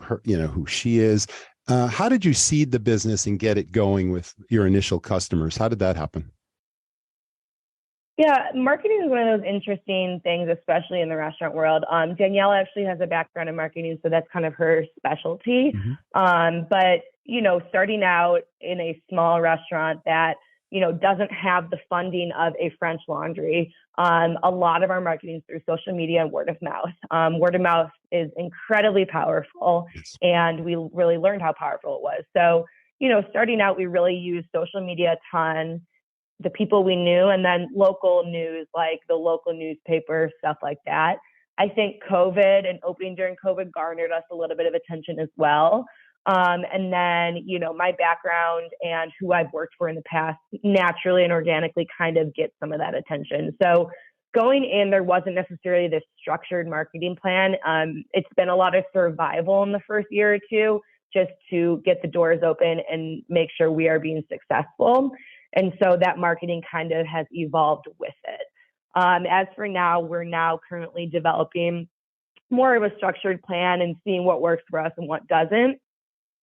she is. How did you seed the business and get it going with your initial customers? How did that happen? Yeah, marketing is one of those interesting things, especially in the restaurant world. Danielle actually has a background in marketing, so that's kind of her specialty. Mm-hmm. But, starting out in a small restaurant that doesn't have the funding of a French Laundry. A lot of our marketing is through social media and word of mouth. Word of mouth is incredibly powerful, and we really learned how powerful it was. So, starting out, we really used social media a ton, the people we knew, and then local news, like the local newspaper, stuff like that. I think COVID and opening during COVID garnered us a little bit of attention as well. And then, my background and who I've worked for in the past naturally and organically kind of get some of that attention. So going in, there wasn't necessarily this structured marketing plan. It's been a lot of survival in the first year or two, just to get the doors open and make sure we are being successful. And so that marketing kind of has evolved with it. As for now, we're now currently developing more of a structured plan and seeing what works for us and what doesn't.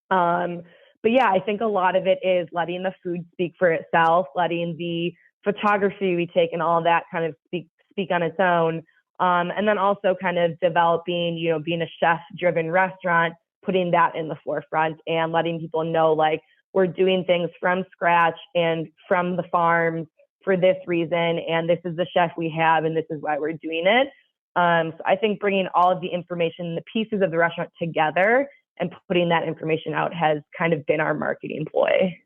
But yeah, I think a lot of it is letting the food speak for itself, letting the photography we take and all that kind of speak on its own. And then also kind of developing, being a chef-driven restaurant, putting that in the forefront and letting people know, like, we're doing things from scratch and from the farms for this reason, and this is the chef we have, and this is why we're doing it. So I think bringing all of the information, the pieces of the restaurant together and putting that information out has kind of been our marketing ploy.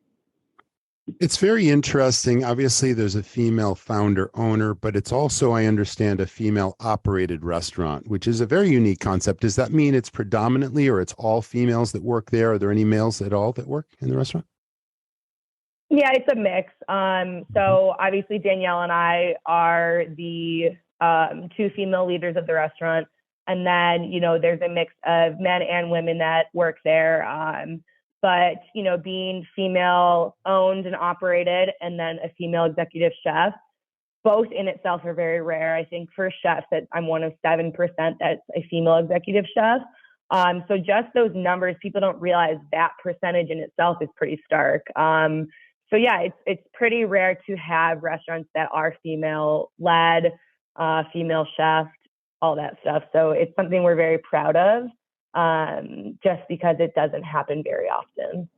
It's very interesting. Obviously, there's a female founder owner, but it's also, I understand, a female operated restaurant, which is a very unique concept. Does that mean it's predominantly or it's all females that work there? Are there any males at all that work in the restaurant? Yeah, it's a mix. So obviously Danielle and I are the two female leaders of the restaurant. And then, there's a mix of men and women that work there. But, being female owned and operated and then a female executive chef, both in itself are very rare. I think for chefs that I'm one of 7% that's a female executive chef. So just those numbers, people don't realize that percentage in itself is pretty stark. So yeah, it's pretty rare to have restaurants that are female led, female chef, all that stuff. So it's something we're very proud of, just because it doesn't happen very often.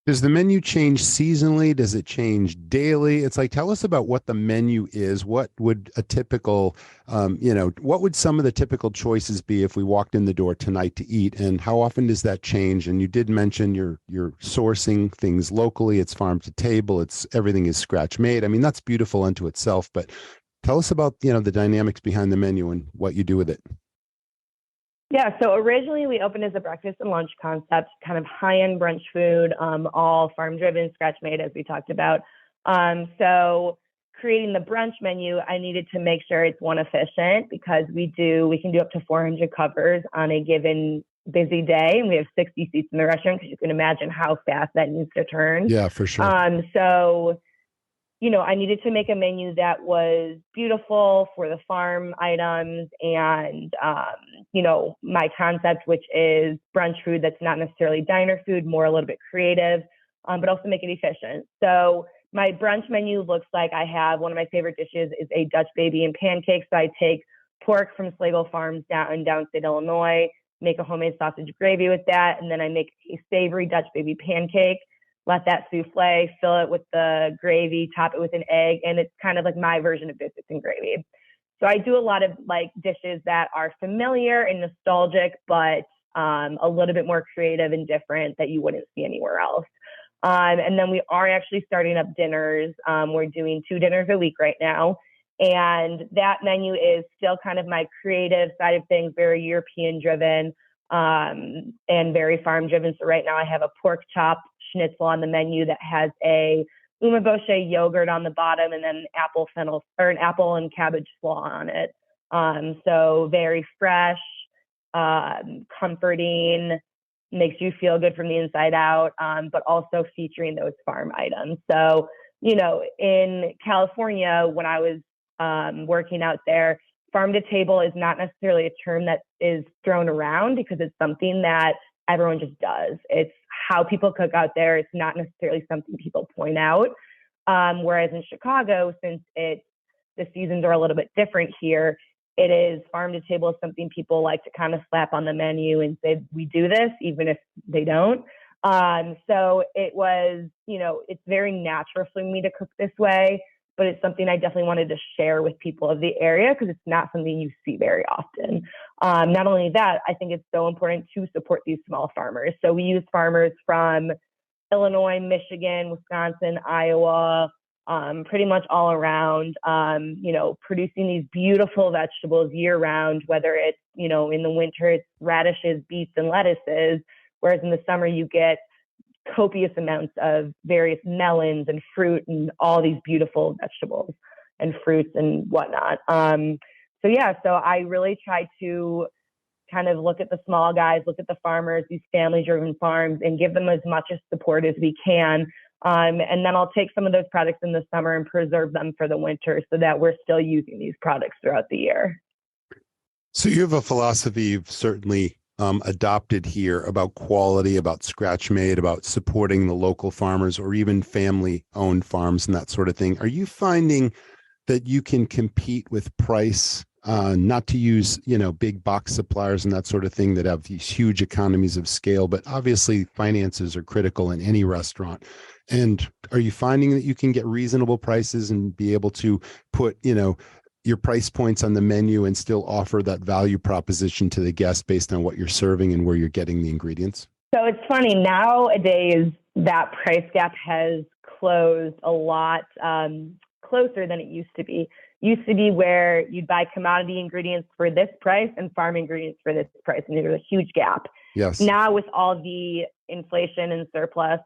Does the menu change seasonally? Does it change daily? It's like, tell us about what the menu is. What would a typical, what would some of the typical choices be if we walked in the door tonight to eat? And how often does that change? And you did mention you're sourcing things locally. It's farm to table. Everything is scratch made. I mean, that's beautiful unto itself. But tell us about, the dynamics behind the menu and what you do with it. Yeah, so originally we opened as a breakfast and lunch concept, kind of high-end brunch food, all farm-driven, scratch-made, as we talked about. So creating the brunch menu, I needed to make sure it's efficient, because we can do up to 400 covers on a given busy day, and we have 60 seats in the restaurant, because you can imagine how fast that needs to turn. Yeah, for sure. So I needed to make a menu that was beautiful for the farm items and, my concept, which is brunch food that's not necessarily diner food, more a little bit creative, but also make it efficient. So my brunch menu looks like I have one of my favorite dishes is a Dutch baby and pancakes. So I take pork from Slagle Farms down in downstate Illinois, make a homemade sausage gravy with that, and then I make a savory Dutch baby pancake. Let that souffle, fill it with the gravy, top it with an egg, and it's kind of like my version of biscuits and gravy. So I do a lot of dishes that are familiar and nostalgic, but a little bit more creative and different that you wouldn't see anywhere else. And then we are actually starting up dinners. We're doing 2 dinners a week right now. And that menu is still kind of my creative side of things, very European driven and very farm driven. So right now I have a pork chop schnitzel on the menu that has a umeboche yogurt on the bottom and then an apple and cabbage slaw on it. So very fresh, comforting, makes you feel good from the inside out, but also featuring those farm items. So, in California, when I was working out there, farm to table is not necessarily a term that is thrown around because it's something that everyone just does. It's how people cook out there. It's not necessarily something people point out. Whereas in Chicago, since the seasons are a little bit different here, it is farm to table is something people like to kind of slap on the menu and say, we do this, even if they don't. So it was, it's very natural for me to cook this way, but it's something I definitely wanted to share with people of the area because it's not something you see very often. Not only that, I think it's so important to support these small farmers. So we use farmers from Illinois, Michigan, Wisconsin, Iowa, pretty much all around, producing these beautiful vegetables year round, whether it's, in the winter, it's radishes, beets, and lettuces, whereas in the summer you get copious amounts of various melons and fruit and all these beautiful vegetables and fruits and whatnot. So I really try to kind of look at the small guys, look at the farmers, these family-driven farms, and give them as much as support as we can. And then I'll take some of those products in the summer and preserve them for the winter so that we're still using these products throughout the year. So you have a philosophy you've certainly adopted here about quality, about scratch made, about supporting the local farmers or even family-owned farms and that sort of thing. Are you finding that you can compete with price? Not to use, big box suppliers and that sort of thing that have these huge economies of scale, but obviously finances are critical in any restaurant. And are you finding that you can get reasonable prices and be able to put, your price points on the menu and still offer that value proposition to the guest based on what you're serving and where you're getting the ingredients? So it's funny, nowadays that price gap has closed a lot closer than it used to be. Used to be where you'd buy commodity ingredients for this price and farm ingredients for this price, and there was a huge gap. Yes. Now with all the inflation and surplus,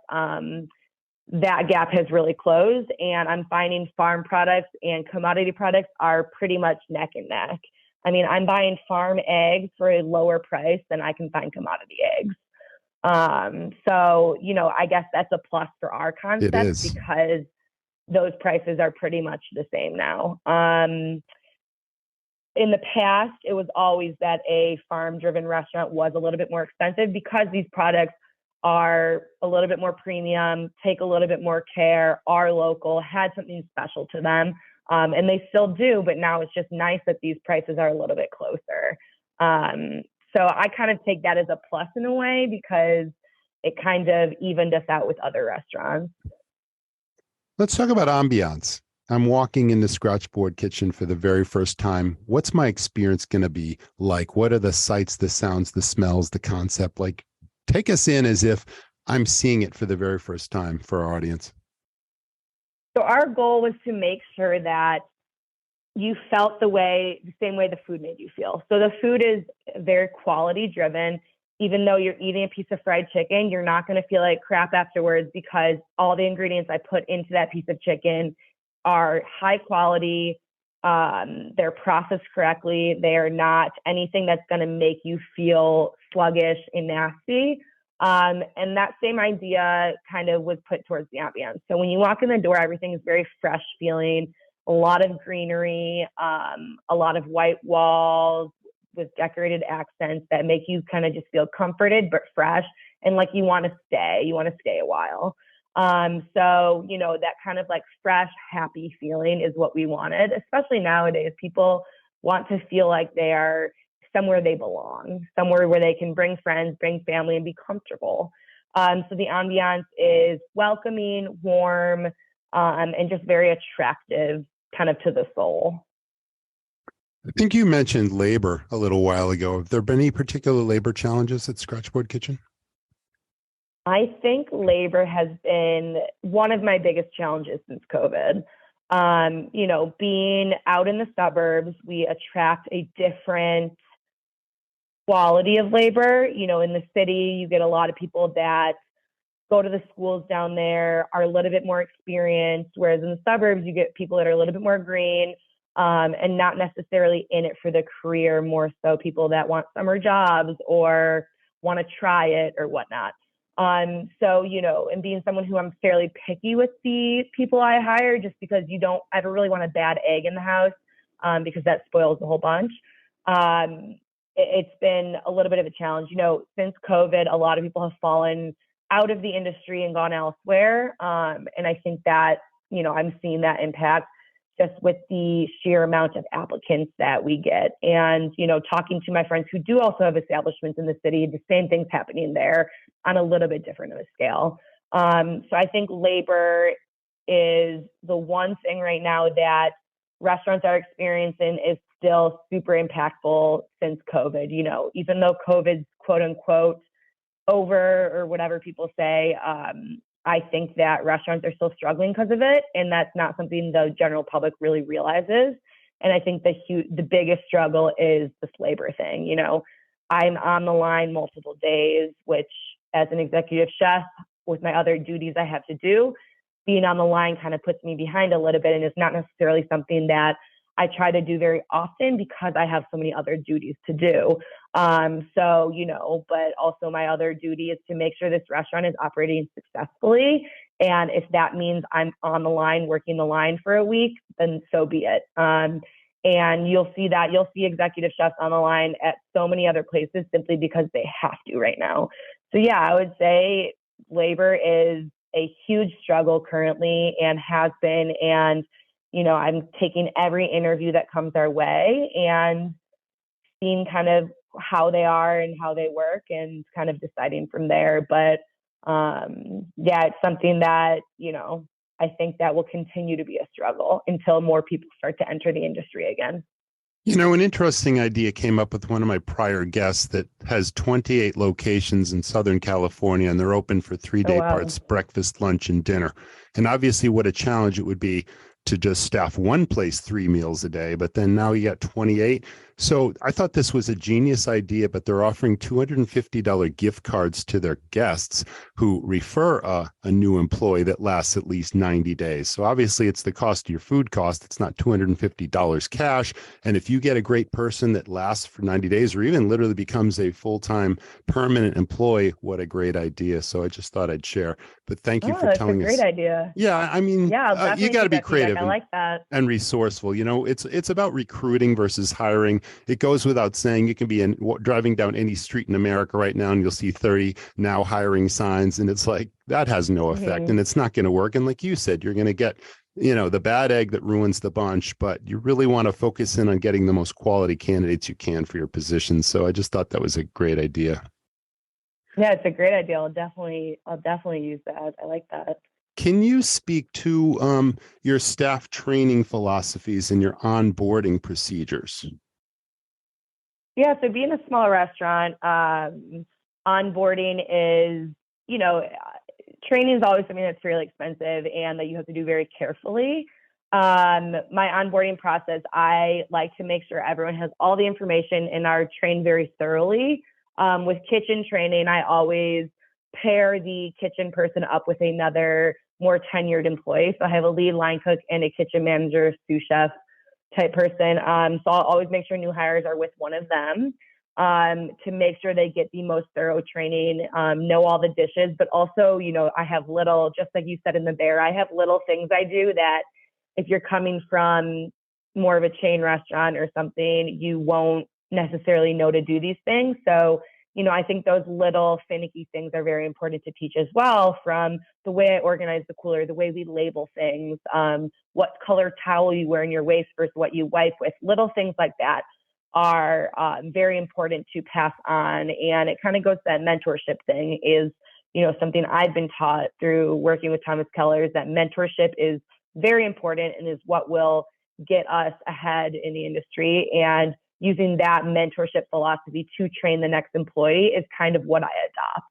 that gap has really closed, and I'm finding farm products and commodity products are pretty much neck and neck. I mean, I'm buying farm eggs for a lower price than I can find commodity eggs. I guess that's a plus for our concept because those prices are pretty much the same now. In the past, it was always that a farm-driven restaurant was a little bit more expensive because these products are a little bit more premium, take a little bit more care, are local, had something special to them. And they still do, but now it's just nice that these prices are a little bit closer. So I kind of take that as a plus in a way because it kind of evened us out with other restaurants. Let's talk about ambiance. I'm walking in the Scratchboard kitchen for the very first time. What's my experience going to be like? What are the sights, the sounds, the smells, the concept? Like, take us in as if I'm seeing it for the very first time for our audience. So our goal was to make sure that you felt the same way the food made you feel. So the food is very quality driven. Even though you're eating a piece of fried chicken, you're not going to feel like crap afterwards because all the ingredients I put into that piece of chicken are high quality. They're processed correctly. They are not anything that's going to make you feel sluggish and nasty. And that same idea kind of was put towards the ambiance. So when you walk in the door, everything is very fresh feeling, a lot of greenery, a lot of white walls with decorated accents that make you kind of just feel comforted, but fresh. And like you want to stay a while. That kind of like fresh, happy feeling is what we wanted, especially nowadays. People want to feel like they are somewhere they belong, somewhere where they can bring friends, bring family, and be comfortable. So the ambiance is welcoming, warm, and just very attractive kind of to the soul. I think you mentioned labor a little while ago. Have there been any particular labor challenges at Scratchboard Kitchen? I think labor has been one of my biggest challenges since COVID. Being out in the suburbs, we attract a different quality of labor. In the city, you get a lot of people that go to the schools down there, are a little bit more experienced, whereas in the suburbs, you get people that are a little bit more green, and not necessarily in it for the career, more so people that want summer jobs or want to try it or whatnot. And being someone who I'm fairly picky with the people I hire, just because you don't ever really want a bad egg in the house, because that spoils the whole bunch. It's been a little bit of a challenge. Since COVID, a lot of people have fallen out of the industry and gone elsewhere. And I think that, I'm seeing that impact. just with the sheer amount of applicants that we get. And, talking to my friends who do also have establishments in the city, the same thing's happening there on a little bit different of a scale. So I think labor is the one thing right now that restaurants are experiencing is still super impactful since COVID. Even though COVID's quote unquote over or whatever people say, I think that restaurants are still struggling because of it. And that's not something the general public really realizes. And I think the biggest struggle is this labor thing. I'm on the line multiple days, which as an executive chef with my other duties I have to do, being on the line kind of puts me behind a little bit, and it's not necessarily something that I try to do very often because I have so many other duties to do. But also my other duty is to make sure this restaurant is operating successfully. And if that means I'm on the line, working the line for a week, then so be it. And you'll see executive chefs on the line at so many other places simply because they have to right now. So yeah, I would say labor is a huge struggle currently and has been. And, I'm taking every interview that comes our way and seeing kind of how they are and how they work and kind of deciding from there. But it's something that, I think that will continue to be a struggle until more people start to enter the industry again. An interesting idea came up with one of my prior guests that has 28 locations in Southern California, and they're open for 3 day parts, breakfast, lunch, and dinner. And obviously what a challenge it would be to just staff one place 3 meals a day, but then now you got 28. So I thought this was a genius idea, but they're offering $250 gift cards to their guests who refer a new employee that lasts at least 90 days. So obviously it's the cost of your food cost. It's not $250 cash. And if you get a great person that lasts for 90 days or even literally becomes a full-time permanent employee, what a great idea. So I just thought I'd share. But thank you for telling us. That's a great idea. Yeah, I mean, you got to be creative. I like that. And resourceful. It's about recruiting versus hiring. It goes without saying. You can be driving down any street in America right now and you'll see 30 now hiring signs. And it's like, that has no effect and it's not going to work. And like you said, you're going to get, the bad egg that ruins the bunch, but you really want to focus in on getting the most quality candidates you can for your position. So I just thought that was a great idea. Yeah, it's a great idea. I'll definitely use that. I like that. Can you speak to your staff training philosophies and your onboarding procedures? Yeah, so being a small restaurant, onboarding is, training is always something that's fairly expensive and that you have to do very carefully. My onboarding process, I like to make sure everyone has all the information and are trained very thoroughly. With kitchen training, I always pair the kitchen person up with another more tenured employee. So I have a lead line cook and a kitchen manager, sous chef type person. So I'll always make sure new hires are with one of them to make sure they get the most thorough training, know all the dishes, but also, I have little, just like you said in the bear, I have little things I do that if you're coming from more of a chain restaurant or something, you won't necessarily know to do these things. So, I think those little finicky things are very important to teach as well, from the way I organize the cooler, the way we label things, what color towel you wear in your waist versus what you wipe with. Little things like that are very important to pass on. And it kind of goes to that mentorship thing is, something I've been taught through working with Thomas Keller, is that mentorship is very important and is what will get us ahead in the industry. And using that mentorship philosophy to train the next employee is kind of what I adopt.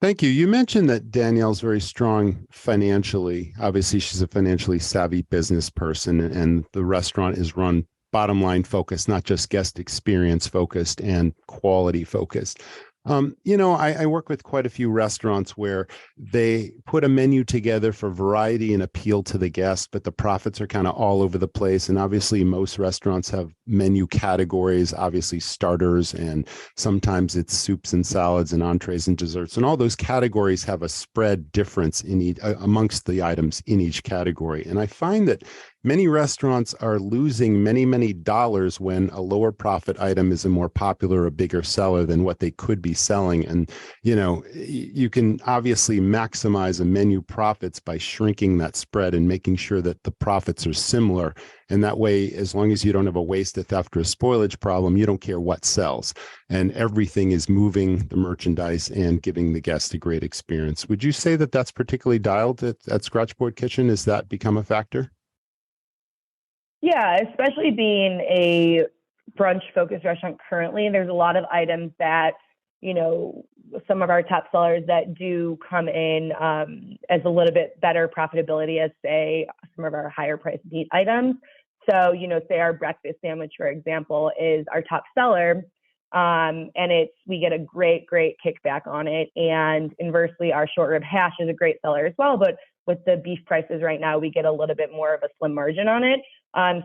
Thank you. You mentioned that Danielle's very strong financially. Obviously, she's a financially savvy business person, and the restaurant is run bottom line focused, not just guest experience focused and quality focused. I work with quite a few restaurants where they put a menu together for variety and appeal to the guest, but the profits are kind of all over the place. And obviously most restaurants have menu categories, obviously starters, and sometimes it's soups and salads and entrees and desserts. And all those categories have a spread difference in amongst the items in each category. And I find that many restaurants are losing many, many dollars when a lower profit item is a more popular, a bigger seller than what they could be selling. And, you can obviously maximize a menu profits by shrinking that spread and making sure that the profits are similar. And that way, as long as you don't have a waste, a theft, or a spoilage problem, you don't care what sells. And everything is moving the merchandise and giving the guest a great experience. Would you say that that's particularly dialed at Scratchboard Kitchen? Has that become a factor? Yeah, especially being a brunch-focused restaurant currently, there's a lot of items that, some of our top sellers that do come in as a little bit better profitability as, say, some of our higher priced meat items. So, say our breakfast sandwich, for example, is our top seller. And we get a great kickback on it. And inversely, our short rib hash is a great seller as well. But with the beef prices right now, we get a little bit more of a slim margin on it.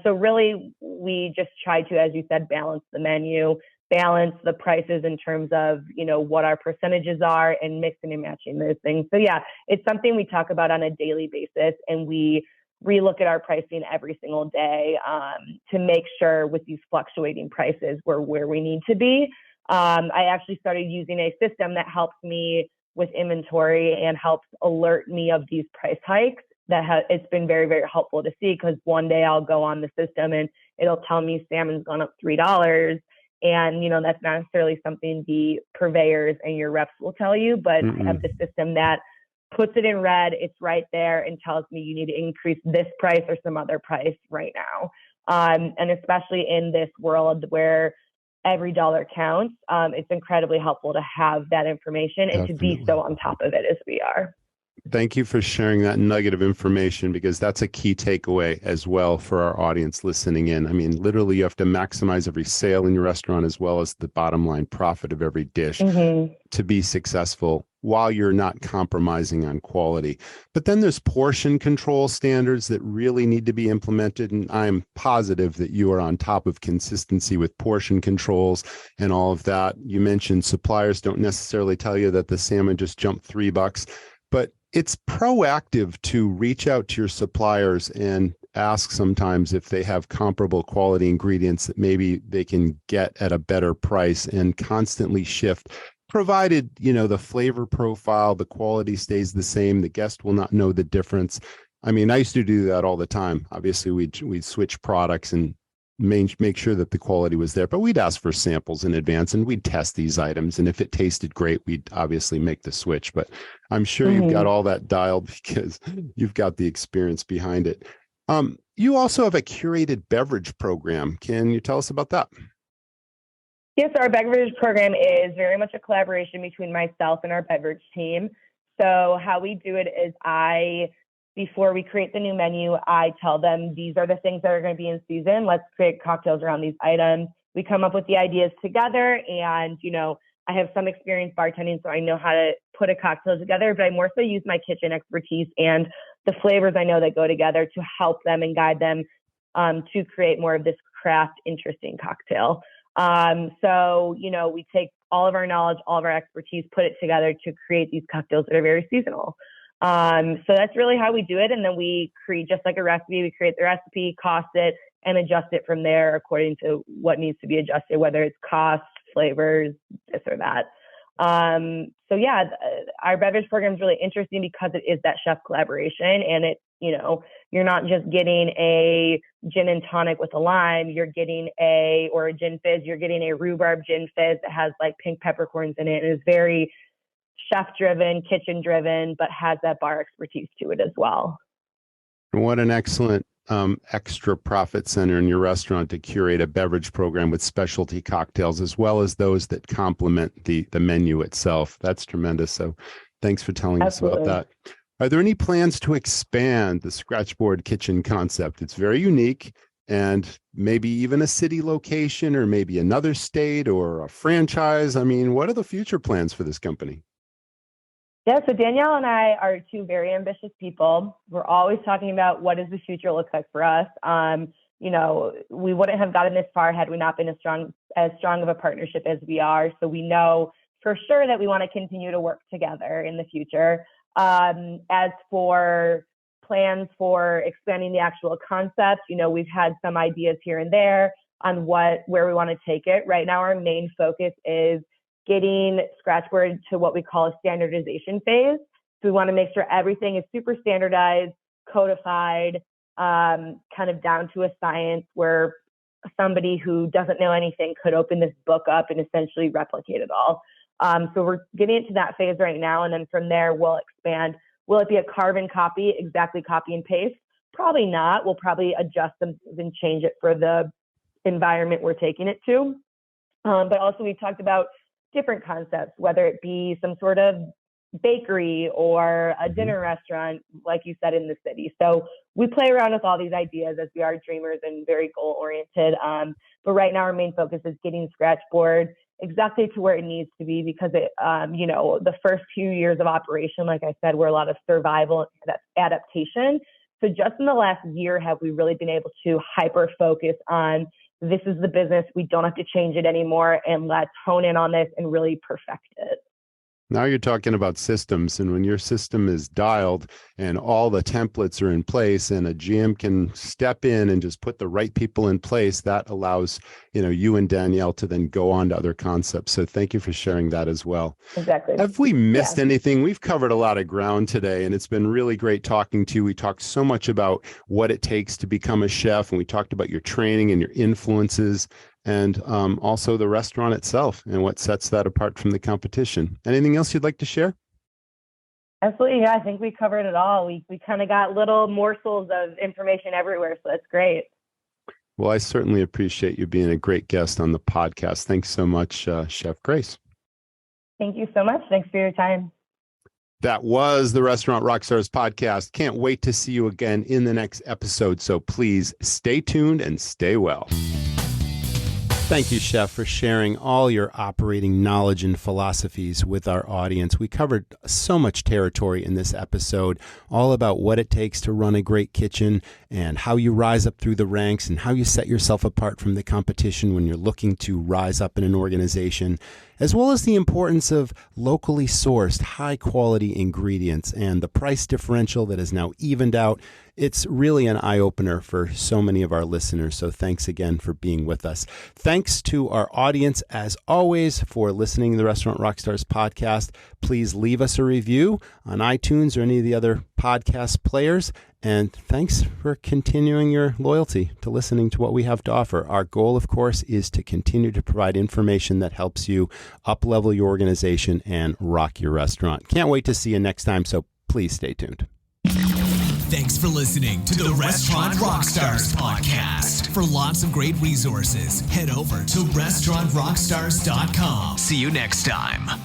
So really, we just try to, as you said, balance the menu, balance the prices in terms of, what our percentages are, and mixing and matching those things. So yeah, it's something we talk about on a daily basis, and we relook at our pricing every single day to make sure with these fluctuating prices we're where we need to be. I actually started using a system that helps me with inventory and helps alert me of these price hikes. It's been very, very helpful to see, because one day I'll go on the system and it'll tell me salmon's gone up $3. And, that's not necessarily something the purveyors and your reps will tell you, but I have the system that puts it in red. It's right there and tells me you need to increase this price or some other price right now. And especially in this world where every dollar counts, it's incredibly helpful to have that information and Definitely. to be so on top of it as we are. Thank you for sharing that nugget of information, because that's a key takeaway as well for our audience listening in. I mean, literally, you have to maximize every sale in your restaurant as well as the bottom line profit of every dish to be successful while you're not compromising on quality. But then there's portion control standards that really need to be implemented. And I'm positive that you are on top of consistency with portion controls and all of that. You mentioned suppliers don't necessarily tell you that the salmon just jumped $3, but it's proactive to reach out to your suppliers and ask sometimes if they have comparable quality ingredients that maybe they can get at a better price, and constantly shift, provided, the flavor profile, the quality stays the same. The guest will not know the difference. I mean, I used to do that all the time. Obviously, we'd switch products and make sure that the quality was there, but we'd ask for samples in advance and we'd test these items. And if it tasted great, we'd obviously make the switch. But I'm sure you've got all that dialed because you've got the experience behind it. You also have a curated beverage program. Can you tell us about that? Yes, our beverage program is very much a collaboration between myself and our beverage team. So how we do it is before we create the new menu, I tell them these are the things that are going to be in season. Let's create cocktails around these items. We come up with the ideas together, and, I have some experience bartending, so I know how to put a cocktail together, but I more so use my kitchen expertise and the flavors I know that go together to help them and guide them to create more of this craft, interesting cocktail. So, we take all of our knowledge, all of our expertise, put it together to create these cocktails that are very seasonal. So that's really how we do it. And then we create, just like a recipe, we create the recipe, cost it, and adjust it from there according to what needs to be adjusted, whether it's cost, flavors, this or that. So yeah, our beverage program is really interesting because it is that chef collaboration, and it, you're not just getting a gin and tonic with a lime, you're getting or a gin fizz, you're getting a rhubarb gin fizz that has like pink peppercorns in it. And it's very chef driven, kitchen driven, but has that bar expertise to it as well. What an excellent extra profit center in your restaurant to curate a beverage program with specialty cocktails, as well as those that complement the menu itself. That's tremendous. So thanks for telling us about that. Are there any plans to expand the Scratchboard Kitchen concept? It's very unique, and maybe even a city location, or maybe another state, or a franchise. I mean, what are the future plans for this company? Yeah, so Danielle and I are two very ambitious people. We're always talking about what does the future look like for us. We wouldn't have gotten this far had we not been as strong of a partnership as we are. So we know for sure that we want to continue to work together in the future. As for plans for expanding the actual concept. We've had some ideas here and there on where we want to take it. Right now, our main focus is getting Scratchboard to what we call a standardization phase. So we want to make sure everything is super standardized, codified, kind of down to a science where somebody who doesn't know anything could open this book up and essentially replicate it all. So we're getting into that phase right now. And then from there, we'll expand. Will it be a carbon copy, exactly copy and paste? Probably not. We'll probably adjust them and change it for the environment we're taking it to. But also we talked about different concepts, whether it be some sort of bakery or a dinner restaurant, like you said, in the city. So we play around with all these ideas as we are dreamers and very goal oriented. But right now our main focus is getting Scratchboard exactly to where it needs to be, because it, the first few years of operation, like I said, were a lot of survival and adaptation. So just in the last year have we really been able to hyper focus on this is the business. We don't have to change it anymore, and let's hone in on this and really perfect it. Now you're talking about systems, and when your system is dialed and all the templates are in place and a GM can step in and just put the right people in place, that allows, you and Danielle to then go on to other concepts. So thank you for sharing that as well. Exactly. Have we missed anything? We've covered a lot of ground today, and it's been really great talking to you. We talked so much about what it takes to become a chef, and we talked about your training and your influences, and also the restaurant itself and what sets that apart from the competition. Anything else you'd like to share? Absolutely. Yeah, I think we covered it all. We kind of got little morsels of information everywhere, so that's great. Well, I certainly appreciate you being a great guest on the podcast. Thanks so much, Chef Grace. Thank you so much. Thanks for your time. That was the Restaurant Rockstars Podcast. Can't wait to see you again in the next episode. So please stay tuned and stay well. Thank you, Chef, for sharing all your operating knowledge and philosophies with our audience. We covered so much territory in this episode, all about what it takes to run a great kitchen and how you rise up through the ranks and how you set yourself apart from the competition when you're looking to rise up in an organization, as well as the importance of locally sourced, high-quality ingredients and the price differential that is now evened out. It's really an eye-opener for so many of our listeners, so thanks again for being with us. Thanks to our audience, as always, for listening to the Restaurant Rockstars Podcast. Please leave us a review on iTunes or any of the other podcast players. And thanks for continuing your loyalty to listening to what we have to offer. Our goal, of course, is to continue to provide information that helps you up-level your organization and rock your restaurant. Can't wait to see you next time, so please stay tuned. Thanks for listening to the Restaurant Rockstars Podcast. For lots of great resources, head over to restaurantrockstars.com. See you next time.